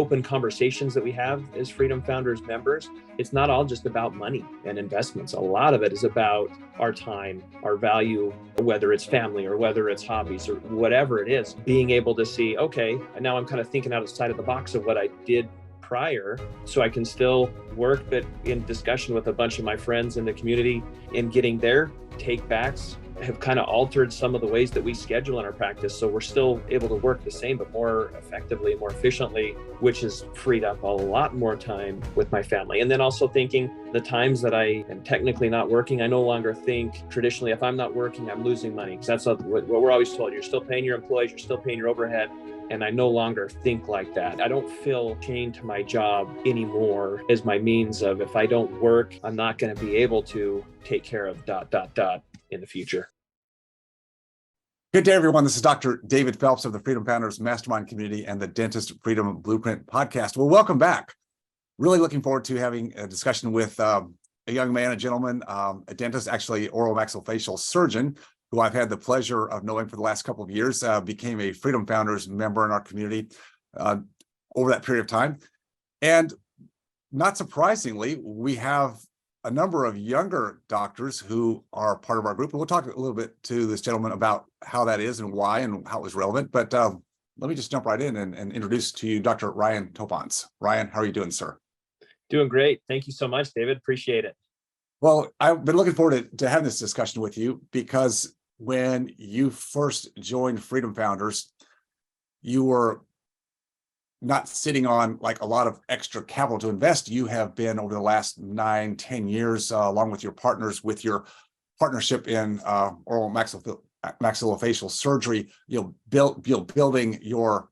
open conversations that we have as Freedom Founders members, it's not all just about money and investments. A lot of it is about our time, our value, whether it's family or whether it's hobbies or whatever it is, being able to see, okay, and now I'm kind of thinking outside of the box of what I did prior, so I can still work, but in discussion with a bunch of my friends in the community in getting their take backs have kind of altered some of the ways that we schedule in our practice. So we're still able to work the same, but more effectively, more efficiently, which has freed up a lot more time with my family. And then also thinking the times that I am technically not working, I no longer think traditionally, if I'm not working, I'm losing money. Because that's what we're always told. You're still paying your employees, you're still paying your overhead. And I no longer think like that. I don't feel chained to my job anymore as my means of, if I don't work, I'm not going to be able to take care of ... in the future. Good day, everyone. This is Dr. David Phelps of the Freedom Founders Mastermind Community and the Dentist Freedom Blueprint podcast. Well, welcome back. Really looking forward to having a discussion with a young man, a gentleman, a dentist, actually oral maxillofacial surgeon, who I've had the pleasure of knowing for the last couple of years, became a Freedom Founders member in our community over that period of time. And not surprisingly, we have a number of younger doctors who are part of our group. And we'll talk a little bit to this gentleman about how that is and why and how it was relevant. But let me just jump right in and introduce to you Dr. Ryan Toponce. Ryan, how are you doing, sir? Doing great. Thank you so much, David. Appreciate it. Well, I've been looking forward to having this discussion with you because when you first joined Freedom Founders, you were not sitting on like a lot of extra capital to invest. You have been over the last 9-10 years, along with your partners, with your partnership in oral maxillofacial surgery, building your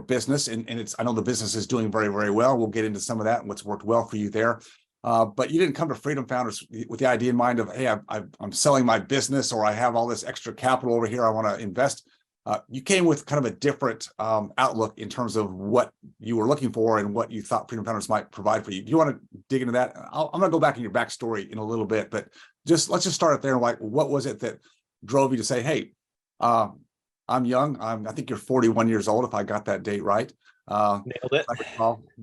business, and it's, I know the business is doing very, very well. We'll get into some of that and what's worked well for you there. But you didn't come to Freedom Founders with the idea in mind of, hey, I'm selling my business, or I have all this extra capital over here I want to invest. You came with kind of a different outlook in terms of what you were looking for and what you thought Freedom Founders might provide for you. Do you want to dig into that? I'm going to go back in your backstory in a little bit, but let's just start out there. Like, what was it that drove you to say, hey, I'm young. I think you're 41 years old, if I got that date right. Nailed it.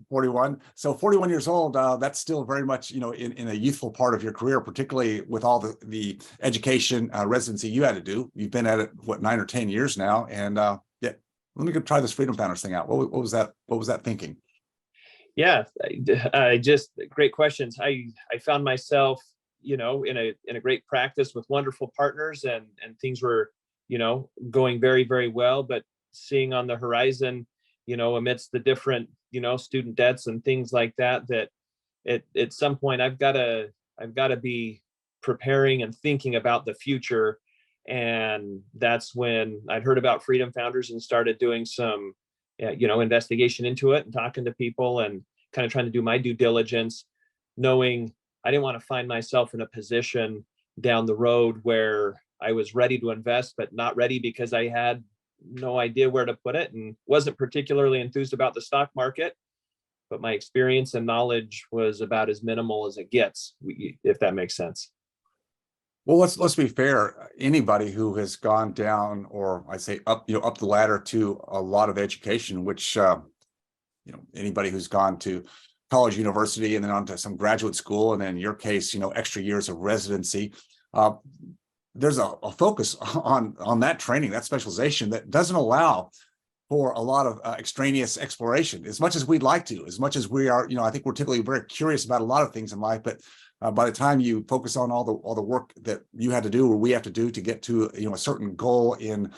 41. So 41 years old, that's still very much, in a youthful part of your career, particularly with all the education residency you had to do. You've been at it, 9 or 10 years now. And yeah, let me go try this Freedom Founders thing out. What was that? What was that thinking? Yeah, just great questions. I found myself, in a great practice with wonderful partners, and things were, going very, very well, but seeing on the horizon, amidst the different, student debts and things like that, at some point I've got to be preparing and thinking about the future. And that's when I'd heard about Freedom Founders and started doing some, investigation into it and talking to people and kind of trying to do my due diligence, knowing I didn't want to find myself in a position down the road where I was ready to invest, but not ready because I had no idea where to put it and wasn't particularly enthused about the stock market, but my experience and knowledge was about as minimal as it gets, if that makes sense. Well, let's be fair. Anybody who has gone down, or I say up, up the ladder to a lot of education, which anybody who's gone to college, university, and then on to some graduate school, and then in your case, extra years of residency, there's a focus on that training, that specialization, that doesn't allow for a lot of extraneous exploration, as much as we'd like to, as much as we are, I think we're typically very curious about a lot of things in life, but by the time you focus on all the work that you had to do, or we have to do to get to, a certain goal in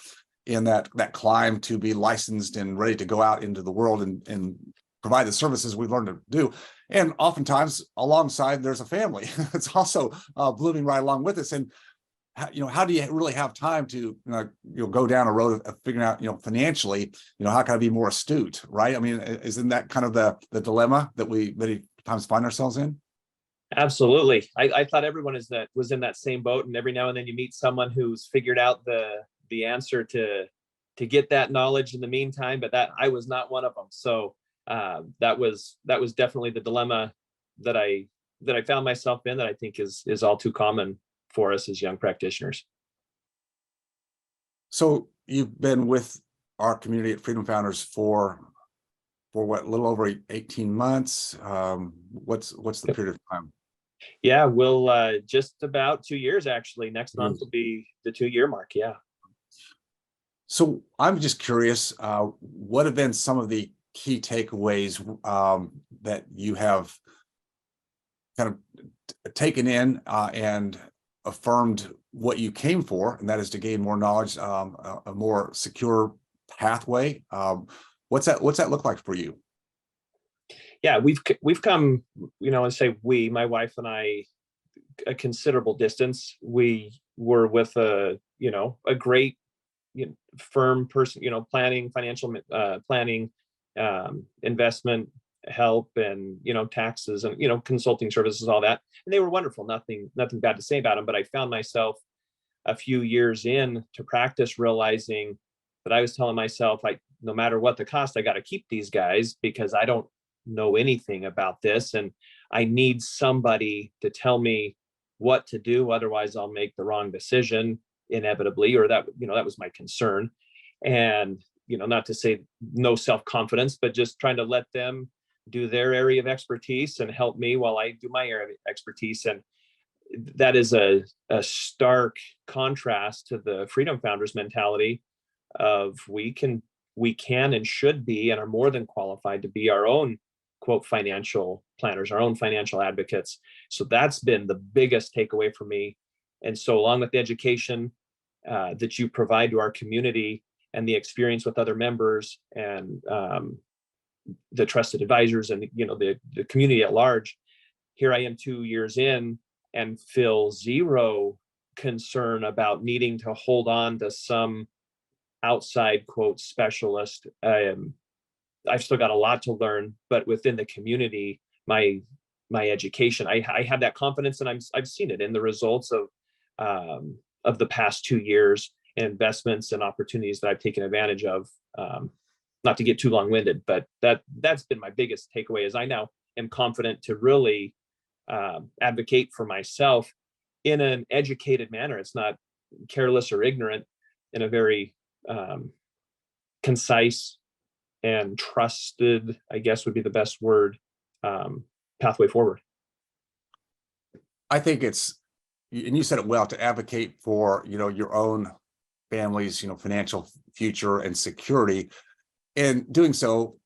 that climb to be licensed and ready to go out into the world and provide the services we've learned to do. And oftentimes alongside, there's a family that's also blooming right along with us. And how do you really have time to go down a road of figuring out financially how can I be more astute, right? I mean, isn't that kind of the dilemma that we many times find ourselves in? Absolutely. I thought everyone was in that same boat, and every now and then you meet someone who's figured out the answer to get that knowledge in the meantime, but that I was not one of them. So that was definitely the dilemma that I found myself in, that I think is all too common for us as young practitioners. So you've been with our community at Freedom Founders for for what, a little over 18 months. What's the period of time? Yeah, we'll just about 2 years actually. Next month will be the 2-year mark. Yeah. So I'm just curious, what have been some of the key takeaways that you have kind of taken in and affirmed what you came for, and that is to gain more knowledge, a more secure pathway. What's that look like for you? Yeah, we've come, and say we, my wife and I, a considerable distance. We were with a great firm person, planning, financial planning, investment help, and taxes, and consulting services, all that. And they were wonderful. Nothing bad to say about them. But I found myself a few years in to practice realizing that I was telling myself, like, no matter what the cost, I got to keep these guys because I don't know anything about this, and I need somebody to tell me what to do. Otherwise, I'll make the wrong decision inevitably, or that was my concern. And not to say no self-confidence, but just trying to let them do their area of expertise and help me while I do my area of expertise. And that is a stark contrast to the Freedom Founders mentality of we can and should be and are more than qualified to be our own, quote, financial planners, our own financial advocates. So that's been the biggest takeaway for me. And so along with the education that you provide to our community and the experience with other members and the trusted advisors and the community at large, here I am 2 years in and feel zero concern about needing to hold on to some outside, quote, specialist. I've still got a lot to learn, but within the community, my education, I have that confidence, and I've seen it in the results of the past 2 years, and investments and opportunities that I've taken advantage of. Not to get too long-winded, but that's been my biggest takeaway, is I now am confident to really advocate for myself in an educated manner. It's not careless or ignorant, in a very concise and trusted, I guess would be the best word, pathway forward. I think it's, and you said it well, to advocate for your own family's financial future and security. In doing so,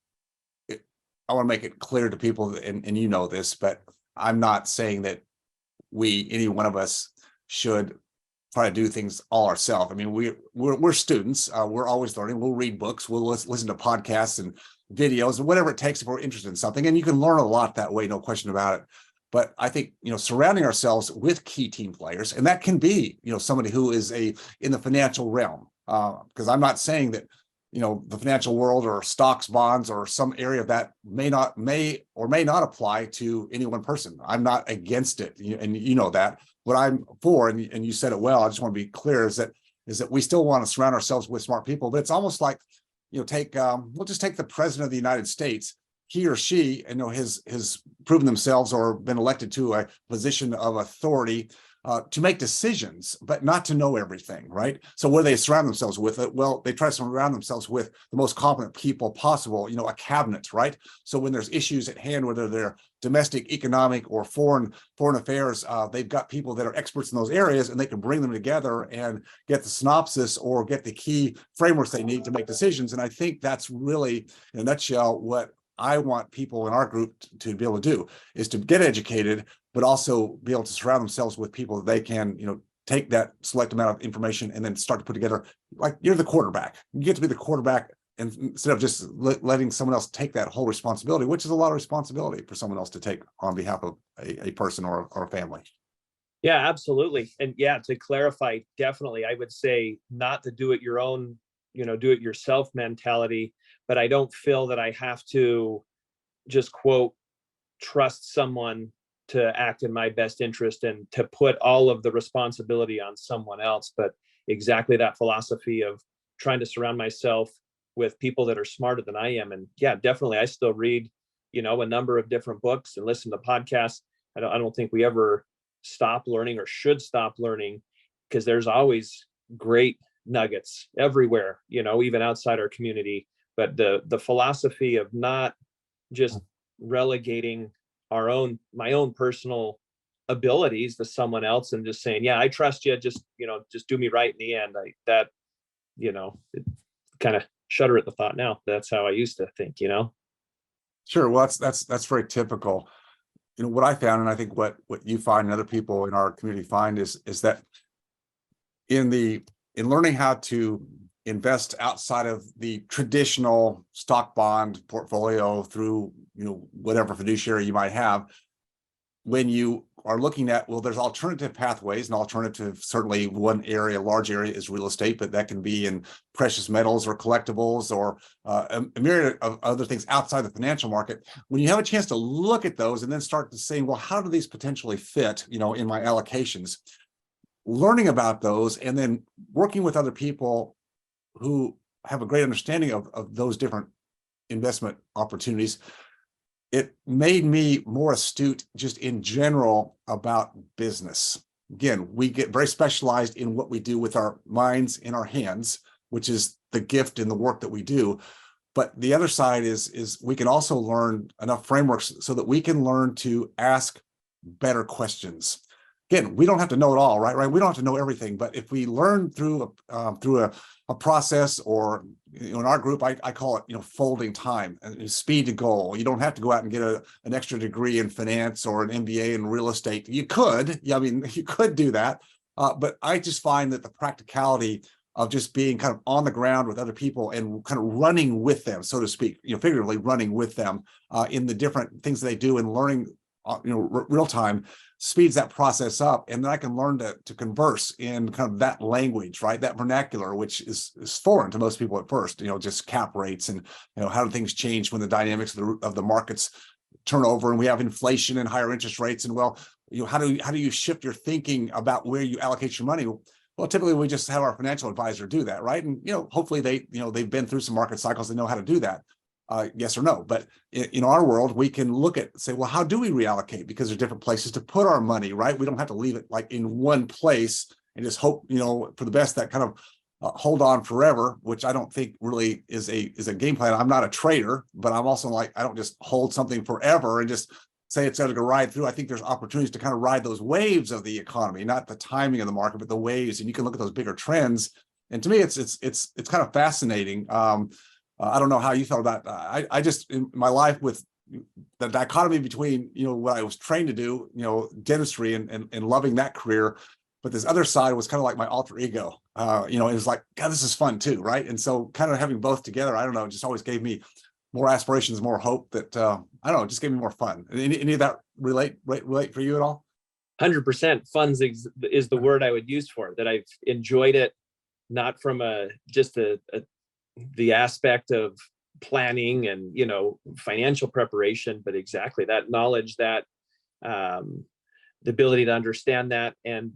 I want to make it clear to people, and this, but I'm not saying that any one of us should try to do things all ourselves. I mean, we're students. We're always learning. We'll read books. We'll listen to podcasts and videos and whatever it takes if we're interested in something. And you can learn a lot that way, no question about it. But I think surrounding ourselves with key team players, and that can be somebody who is in the financial realm, because I'm not saying that the financial world or stocks, bonds, or some area of that may or may not apply to any one person. I'm not against it, and that. What I'm for, and you said it well, I just want to be clear, is that we still want to surround ourselves with smart people. But it's almost like, we'll just take the president of the United States. He or she, has proven themselves or been elected to a position of authority to make decisions, but not to know everything, right? So what do they surround themselves with? Well, they try to surround themselves with the most competent people possible, a cabinet, right? So when there's issues at hand, whether they're domestic, economic, or foreign affairs, they've got people that are experts in those areas, and they can bring them together and get the synopsis or get the key frameworks they need to make decisions. And I think that's really, in a nutshell, what I want people in our group to be able to do, is to get educated, but also be able to surround themselves with people that they can, take that select amount of information and then start to put together. Like, you're the quarterback. You get to be the quarterback, and instead of just letting someone else take that whole responsibility, which is a lot of responsibility for someone else to take on behalf of a person or a family. Yeah, absolutely. And yeah, to clarify, definitely, I would say not to do it your own, do it yourself mentality, but I don't feel that I have to just, quote, trust someone to act in my best interest and to put all of the responsibility on someone else. But exactly that philosophy of trying to surround myself with people that are smarter than I am. And yeah, definitely, I still read, a number of different books and listen to podcasts. I don't think we ever stop learning or should stop learning, because there's always great nuggets everywhere, even outside our community. but the philosophy of not just relegating my own personal abilities to someone else and just saying, yeah, I trust you, just do me right in the end. Kind of shudder at the thought now. That's how I used to think. Sure. Well, that's very typical. What I found, and I think what you find and other people in our community find is that in learning how to invest outside of the traditional stock bond portfolio through whatever fiduciary you might have, when you are looking at, well, there's alternative pathways, and alternative, certainly one area, large area, is real estate, but that can be in precious metals or collectibles or a myriad of other things outside the financial market. When you have a chance to look at those and then start to say, well, how do these potentially fit, in my allocations? Learning about those and then working with other people who have a great understanding of those different investment opportunities, it made me more astute just in general about business. Again, we get very specialized in what we do with our minds in our hands, which is the gift in the work that we do. But the other side is we can also learn enough frameworks so that we can learn to ask better questions. Again, we don't have to know it all, right? We don't have to know everything, but if we learn through a process, or in our group, I call it folding time and speed to goal. You don't have to go out and get an extra degree in finance or an MBA in real estate. You could, you could do that, but I just find that the practicality of just being kind of on the ground with other people and kind of running with them, so to speak, figuratively running with them in the different things they do and learning, real time, speeds that process up. And then I can learn to converse in kind of that language, right? That vernacular, which is foreign to most people at first, just cap rates and, how do things change when the dynamics of the markets turn over and we have inflation and higher interest rates. And well, how do you shift your thinking about where you allocate your money? Well, typically we just have our financial advisor do that, right? And, hopefully they've been through some market cycles, they know how to do that. Yes or no. But in our world, we can look at, say, well, how do we reallocate? Because there's different places to put our money, right? We don't have to leave it like in one place and just hope, for the best, that kind of hold on forever, which I don't think really is a game plan. I'm not a trader, but I'm also like, I don't just hold something forever and just say it's going to go ride through. I think there's opportunities to kind of ride those waves of the economy, not the timing of the market, but the waves. And you can look at those bigger trends. And to me, it's kind of fascinating. I don't know how you felt about I just, in my life, with the dichotomy between, what I was trained to do, dentistry and loving that career, but this other side was kind of like my alter ego. It was like, God, this is fun too, right? And so kind of having both together, I don't know, it just always gave me more aspirations, more hope that, I don't know, it just gave me more fun. Any of that relate for you at all? 100%. Fun is the word I would use for it, that I've enjoyed it, not from the aspect of planning and financial preparation, but exactly that knowledge, that the ability to understand that and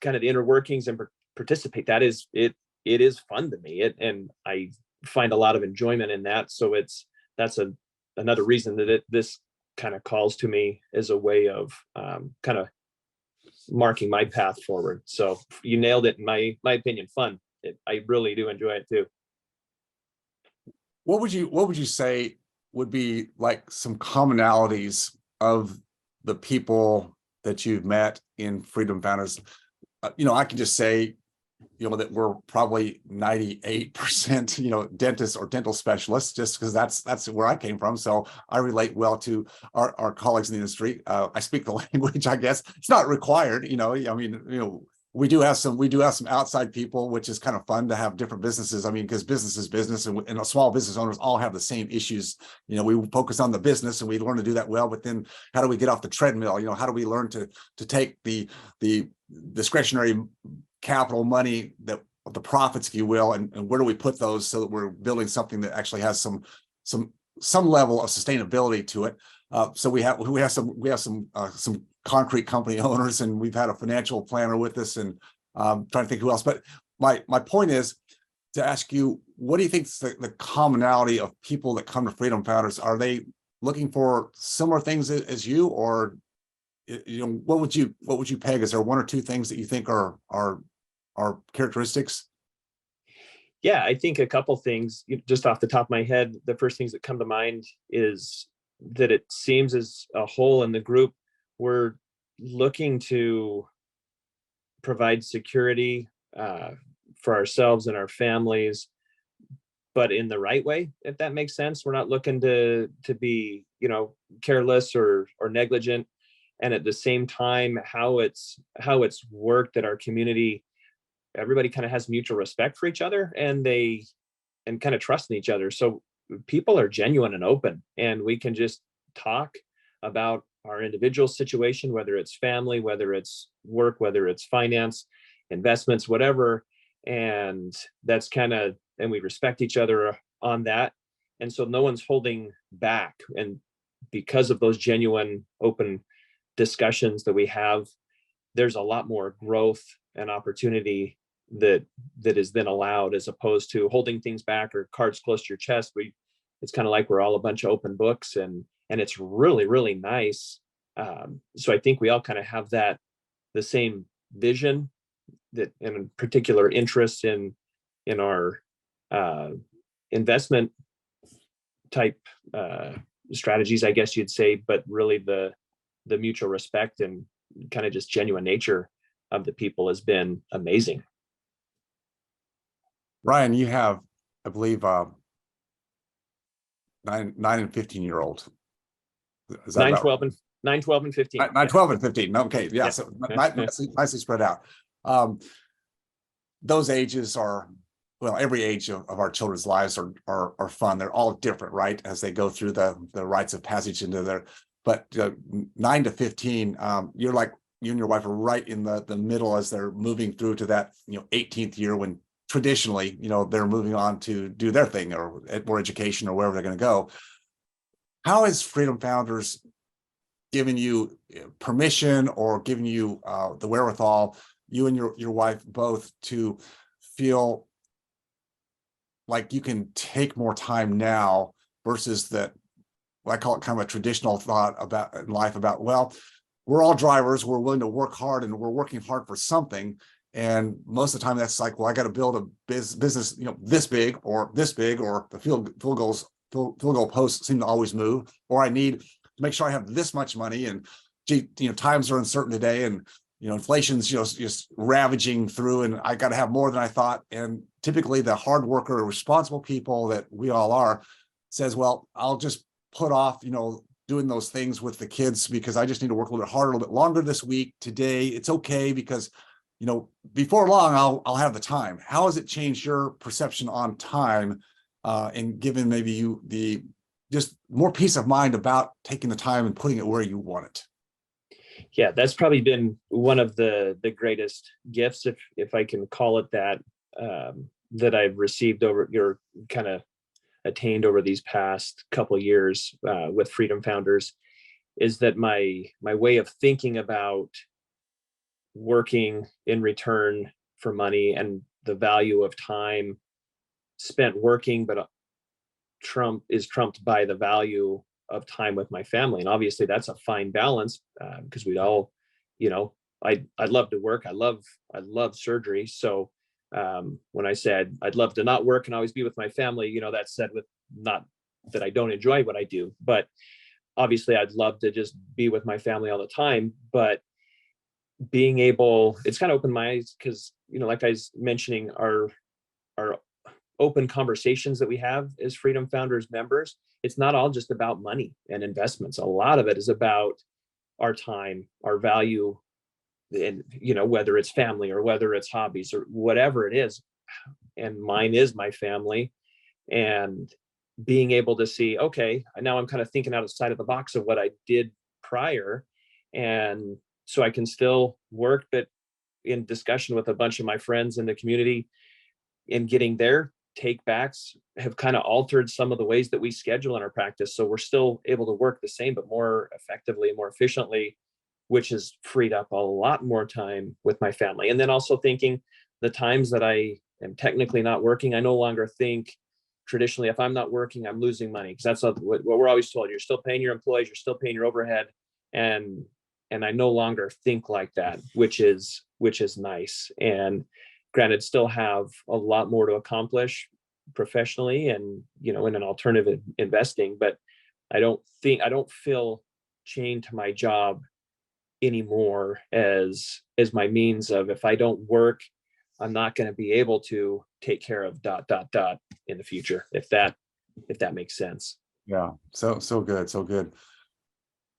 kind of the inner workings and participate. That is it. It is fun to me, and I find a lot of enjoyment in that. So that's another reason that this kind of calls to me as a way of kind of marking my path forward. So you nailed it. In my opinion, fun. I really do enjoy it too. What would you say would be like some commonalities of the people that you've met in Freedom Founders? I can just say, that we're probably 98%, dentists or dental specialists, just because that's where I came from. So I relate well to our colleagues in the industry. I speak the language, I guess. It's not required, we do have some outside people, which is kind of fun to have different businesses. Because business is business, and small business owners all have the same issues. We focus on the business and we learn to do that well, but then how do we get off the treadmill? How do we learn to take the discretionary capital money, the profits, if you will, and where do we put those so that we're building something that actually has some level of sustainability to it? So we have some concrete company owners, and we've had a financial planner with us, and trying to think who else. But my point is to ask you, what do you think is the commonality of people that come to Freedom Founders? Are they looking for similar things as you, or what would you peg? Is there one or two things that you think are characteristics? Yeah, I think a couple things just off the top of my head. The first things that come to mind is that it seems as a whole in the group, we're looking to provide security for ourselves and our families, but in the right way, if that makes sense. We're not looking to be, careless or negligent. And at the same time, how it's worked at our community, everybody kind of has mutual respect for each other, and kind of trust in each other. So people are genuine and open, and we can just talk about our individual situation, whether it's family, whether it's work, whether it's finance, investments, whatever. And that's and we respect each other on that. And so no one's holding back. And because of those genuine, open discussions that we have, there's a lot more growth and opportunity that is then allowed, as opposed to holding things back or cards close to your chest. It's kind of like we're all a bunch of open books, and it's really, really nice. So I think we all kind of have the same vision, that in particular interest in our investment type strategies, I guess you'd say, but really the mutual respect and kind of just genuine nature of the people has been amazing. Ryan, you have, I believe, 9 and 15-year-old. Is that 9, 12, and 9, 12, and 15. 9, 12, and 15. Okay, yeah. So nicely spread out. Those ages are, well, every age of our children's lives are fun. They're all different, right? As they go through the rites of passage into their, but 9 to 15, you're like, you and your wife are right in the middle as they're moving through to that 18th year, when traditionally they're moving on to do their thing or more education or wherever they're going to go. How has Freedom Founders given you permission or given you the wherewithal, you and your wife both, to feel like you can take more time now versus that, I call it kind of a traditional thought about in life about, well, we're all drivers, we're willing to work hard and we're working hard for something. And most of the time that's like, well, I got to build a business, this big, or the field goal posts seem to always move, or I need to make sure I have this much money, and times are uncertain today, and inflation's just ravaging through, and I got to have more than I thought. And typically the hard worker, responsible people that we all are, says, well, I'll just put off doing those things with the kids because I just need to work a little bit harder, a little bit longer this week. Today it's okay because before long I'll have the time. How has it changed your perception on time, and given maybe you just more peace of mind about taking the time and putting it where you want it? Yeah, that's probably been one of the greatest gifts, if I can call it that, that I've received kind of attained over these past couple of years with Freedom Founders, is that my way of thinking about working in return for money and the value of time spent working, but trumped by the value of time with my family. And obviously that's a fine balance, because we'd all, I love to work. I love surgery. So when I said I'd love to not work and always be with my family, that's said with not that I don't enjoy what I do, but obviously I'd love to just be with my family all the time. But being able, it's kind of opened my eyes, because like I was mentioning, our open conversations that we have as Freedom Founders members, it's not all just about money and investments. A lot of it is about our time, our value, and whether it's family or whether it's hobbies or whatever it is. And mine is my family, and being able to see, okay, now I'm kind of thinking outside of the box of what I did prior, and so I can still work, but in discussion with a bunch of my friends in the community, in getting their take backs, have kind of altered some of the ways that we schedule in our practice. So we're still able to work the same, but more effectively, more efficiently, which has freed up a lot more time with my family. And then also thinking the times that I am technically not working, I no longer think traditionally, if I'm not working, I'm losing money, because that's what we're always told. You're still paying your employees, you're still paying your overhead. And I no longer think like that, which is nice. And Granted, still have a lot more to accomplish professionally and, in an alternative investing, but I don't feel chained to my job anymore as my means of, if I don't work, I'm not going to be able to take care of ... in the future, if that makes sense. Yeah. So good. So good.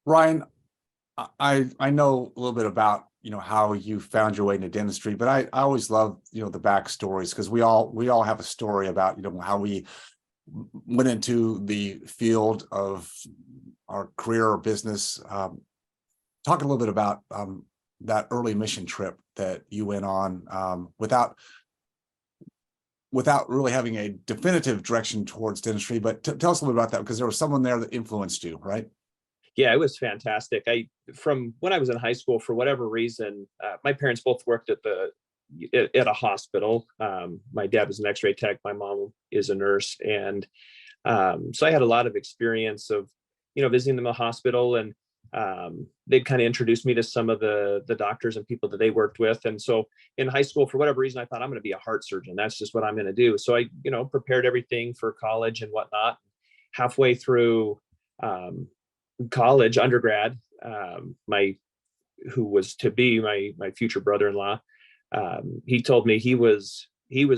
Ryan, I know a little bit about, how you found your way into dentistry, but I always love, the backstories, because we all have a story about, how we went into the field of our career or business. Talk a little bit about that early mission trip that you went on without really having a definitive direction towards dentistry. But tell us a little bit about that, because there was someone there that influenced you, right? Yeah, it was fantastic. From when I was in high school, for whatever reason, my parents both worked at a hospital. My dad was an X-ray tech. My mom is a nurse, and so I had a lot of experience of, visiting them in the hospital, and they'd kind of introduced me to some of the doctors and people that they worked with. And so in high school, for whatever reason, I thought, I'm going to be a heart surgeon. That's just what I'm going to do. So I, prepared everything for college and whatnot. Halfway through college, undergrad, who was to be my future brother-in-law, he told me he was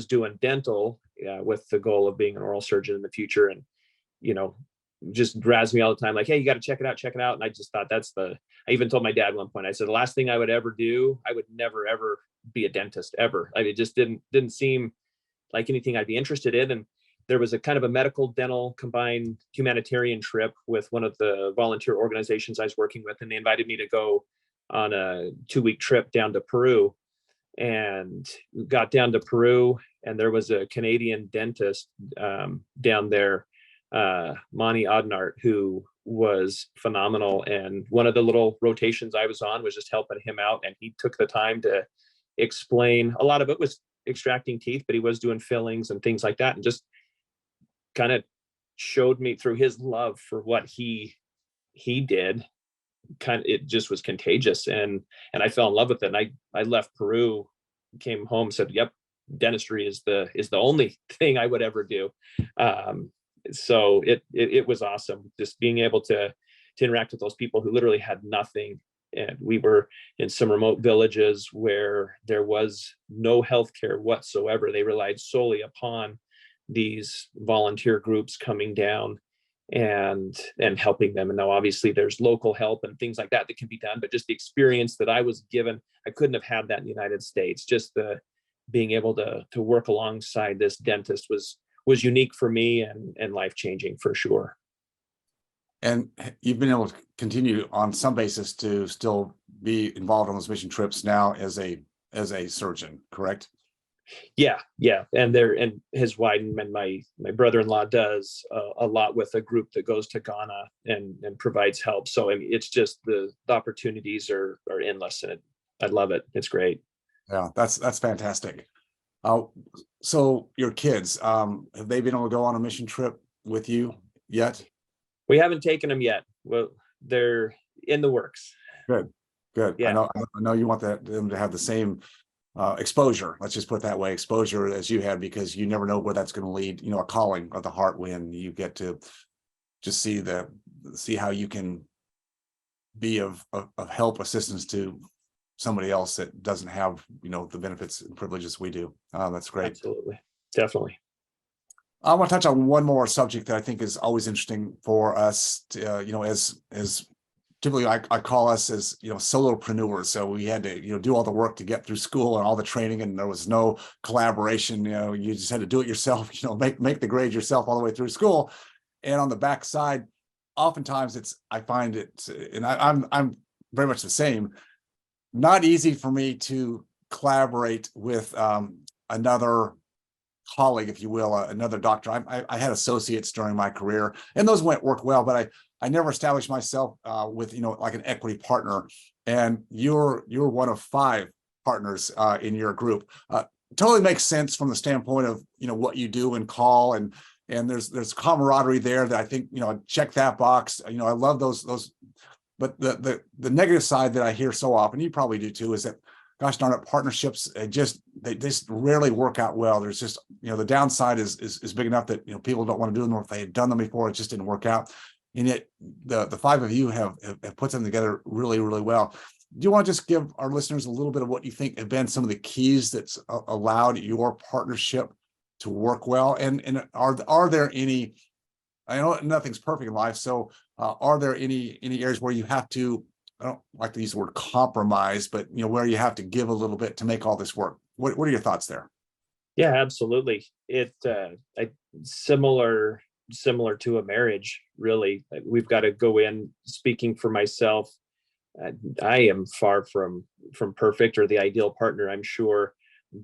doing dental with the goal of being an oral surgeon in the future. And, just razzed me all the time, like, hey, you got to check it out. And I just thought I even told my dad at one point, I said, the last thing I would ever do, I would never, ever be a dentist ever. It just didn't seem like anything I'd be interested in. And there was a kind of a medical dental combined humanitarian trip with one of the volunteer organizations I was working with. And they invited me to go on a 2-week trip down to Peru, and got down to Peru, and there was a Canadian dentist down there, Mani Adnart, who was phenomenal. And one of the little rotations I was on was just helping him out. And he took the time to explain. A lot of it was extracting teeth, but he was doing fillings and things like that. And just kind of showed me through his love for what he did. It just was contagious. And I fell in love with it. And I left Peru, came home, said, yep, dentistry is the only thing I would ever do. So it was awesome, just being able to interact with those people who literally had nothing. And we were in some remote villages where there was no healthcare whatsoever. They relied solely upon these volunteer groups coming down and helping them. And now obviously there's local help and things like that can be done, but just the experience that I was given, I couldn't have had that in the United States. Just the being able to work alongside this dentist was unique for me and life-changing for sure. And you've been able to continue on some basis to still be involved on those mission trips now as a surgeon, correct? Yeah. And his wife and my brother-in-law does a lot with a group that goes to Ghana and provides help. So I mean, it's just the opportunities are endless, and I love it. It's great. Yeah, that's fantastic. So your kids, have they been able to go on a mission trip with you yet? We haven't taken them yet. Well, they're in the works. Good. Yeah. I know you want them to have the same exposure. Let's just put it that way, exposure as you had, because you never know where that's going to lead. A calling of the heart when you get to just see how you can be of help, assistance to somebody else that doesn't have the benefits and privileges we do. That's great. Absolutely, definitely. I want to touch on one more subject that I think is always interesting for us to, as typically I call us as solopreneurs. So we had to do all the work to get through school and all the training, and there was no collaboration. You just had to do it yourself. Make the grades yourself all the way through school. And on the backside, oftentimes I find it, and I'm very much the same. Not easy for me to collaborate with another colleague, if you will, another doctor. I had associates during my career, and those worked well, but I never established myself with like an equity partner. And you're one of 5 partners in your group. Totally makes sense from the standpoint of what you do and call, and there's camaraderie there that I think check that box. I love those. But the negative side that I hear so often, you probably do too, is that gosh darn it, partnerships, they just rarely work out well. There's just, the downside is big enough that, people don't want to do them, or if they had done them before, it just didn't work out. And yet the five of you have put them together really, really well. Do you want to just give our listeners a little bit of what you think have been some of the keys that's allowed your partnership to work well? And are there any, I know nothing's perfect in life, so are there any areas where you have to, I don't like to use the word compromise, but where you have to give a little bit to make all this work? What are your thoughts there? Yeah, absolutely. Similar to a marriage, really. We've got to go in, speaking for myself. I am far from perfect or the ideal partner, I'm sure,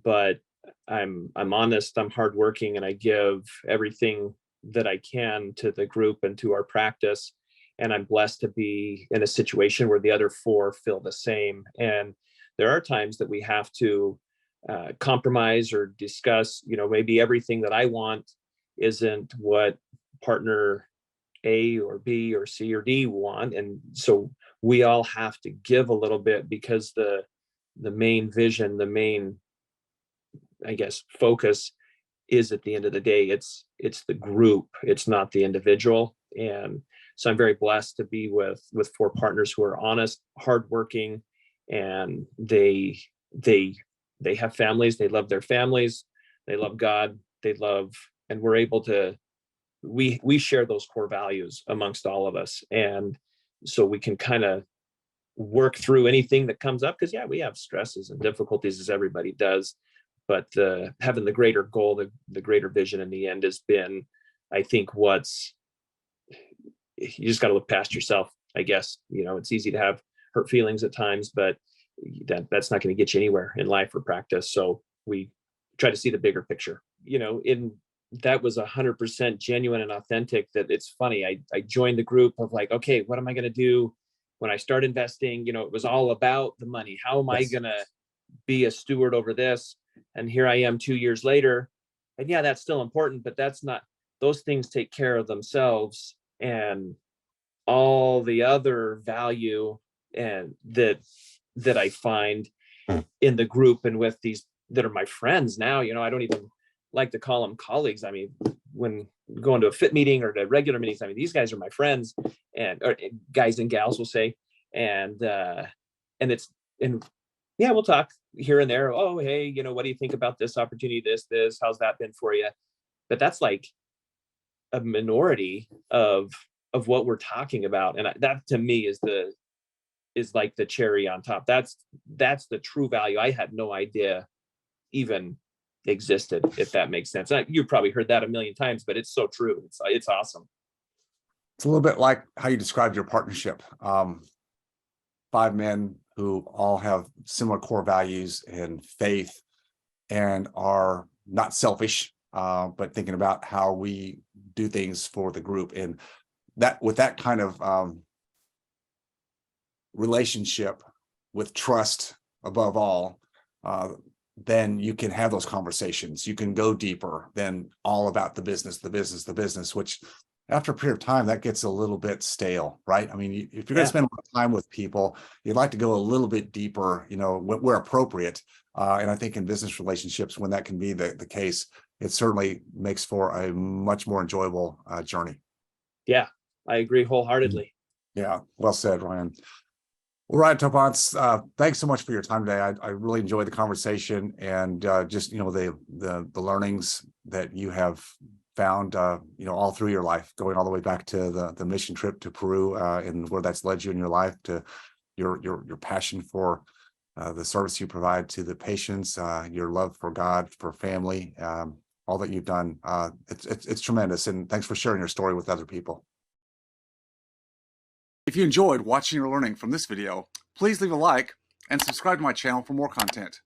but I'm honest, I'm hardworking, and I give everything that I can to the group and to our practice. And I'm blessed to be in a situation where the other four feel the same. And there are times that we have to compromise or discuss, maybe everything that I want isn't what partner A or B or C or D want. And so we all have to give a little bit, because the main vision, the main, I guess, focus is, at the end of the day, it's the group, it's not the individual. And so I'm very blessed to be with four partners who are honest, hardworking, and they have families. They love their families. They love God. And we're able to, we share those core values amongst all of us. And so we can kind of work through anything that comes up, because we have stresses and difficulties, as everybody does. But having the greater goal, the greater vision in the end has been, I think, you just got to look past yourself, I guess. It's easy to have hurt feelings at times, but that's not going to get you anywhere in life or practice. So we try to see the bigger picture, that was 100% genuine and authentic. That it's funny. I joined the group of like, okay, what am I going to do when I start investing? It was all about the money. How am I going to be a steward over this? And here I am 2 years later. And that's still important, but those things take care of themselves. And all the other value and that I find in the group and with these that are my friends now, I don't even like to call them colleagues. I mean, when going to a fit meeting or to regular meetings, I mean, these guys are my friends, or guys and gals will say, and we'll talk here and there. Oh, hey, what do you think about this opportunity? This, how's that been for you? But that's like a minority of what we're talking about. And that to me is like the cherry on top. That's the true value I had no idea even existed, if that makes sense. You've probably heard that a million times, but it's so true. It's awesome. It's a little bit like how you described your partnership. 5 men who all have similar core values and faith, and are not selfish, but thinking about how we do things for the group. And that, with that kind of relationship, with trust above all, then you can have those conversations. You can go deeper than all about the business, which after a period of time, that gets a little bit stale, right? I mean, if you're going to spend a lot of time with people, you'd like to go a little bit deeper, where appropriate. And I think in business relationships, when that can be the case, it certainly makes for a much more enjoyable journey. Yeah, I agree wholeheartedly. Yeah, well said, Ryan. All right, Toponce, thanks so much for your time today. I really enjoyed the conversation, and just the learnings that you have found all through your life, going all the way back to the mission trip to Peru, and where that's led you in your life, to your passion for the service you provide to the patients, your love for God, for family, all that you've done. It's tremendous, and thanks for sharing your story with other people. If you enjoyed watching or learning from this video, please leave a like and subscribe to my channel for more content.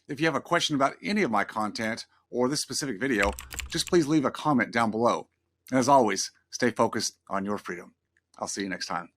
If you have a question about any of my content or this specific video, just please leave a comment down below. And as always, stay focused on your freedom. I'll see you next time.